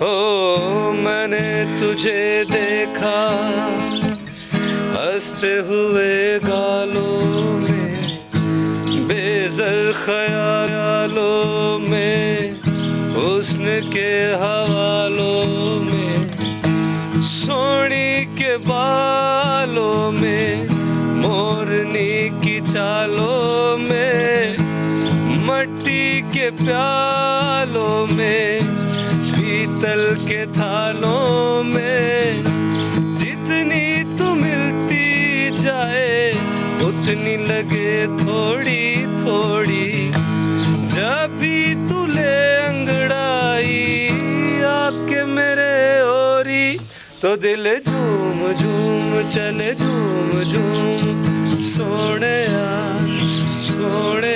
ओ मैंने तुझे देखा हंसते हुए गालों में, बेज़र ख्यालों में, हुस्न के हवालों में, सोनी के बालों में, मोरनी की चालों में, मट्टी के प्यालों में, पीतल के थालों में, जितनी तू मिलती जाए उतनी लगे थोड़ी थोड़ी, जब भी तू ले अंगड़ाई आके मेरे ओरी, तो दिल झूम झूम चले झूम झूम, सोने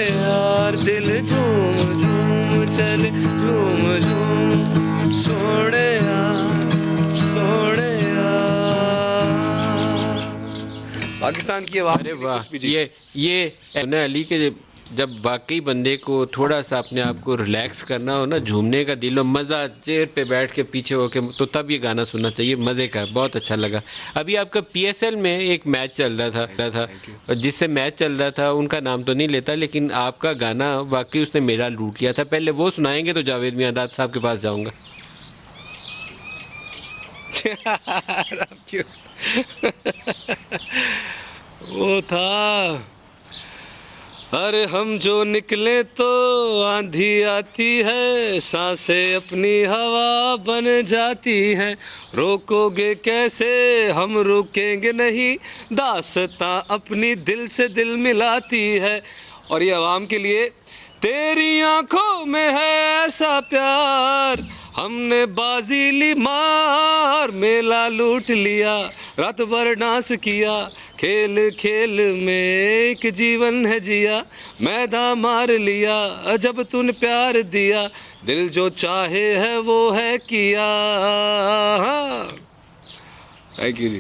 यार दिल झूम झूम चले झूम झूम, सोने यार। पाकिस्तान की आवाज़। अरे वाह, ये ना अली के जब वाकई बंदे को थोड़ा सा अपने आप को रिलैक्स करना हो ना, झूमने का दिल हो, मज़ा चेयर पे बैठ के पीछे होके, तो तब ये गाना सुनना चाहिए, मज़े का। बहुत अच्छा लगा। अभी आपका PSL में एक मैच चल रहा था जिससे मैच चल रहा था उनका नाम तो नहीं लेता, लेकिन आपका गाना वाकई उसने मेरा लूट लिया था। पहले वो सुनाएंगे तो जावेद मियांदाद साहब के पास जाऊँगा। वो था, अरे हम जो निकले तो आंधी आती है, सांसें अपनी हवा बन जाती हैं, रोकोगे कैसे हम रुकेंगे नहीं, दास्तां अपनी दिल से दिल मिलाती है। और ये आवाम के लिए, तेरी आंखों में है ऐसा प्यार, हमने बाजी ली मार, मेला लूट लिया, रात भर डांस किया, खेल खेल में एक जीवन है जिया, मैदान मार लिया जब तूने प्यार दिया, दिल जो चाहे है वो है किया। Thank you ji.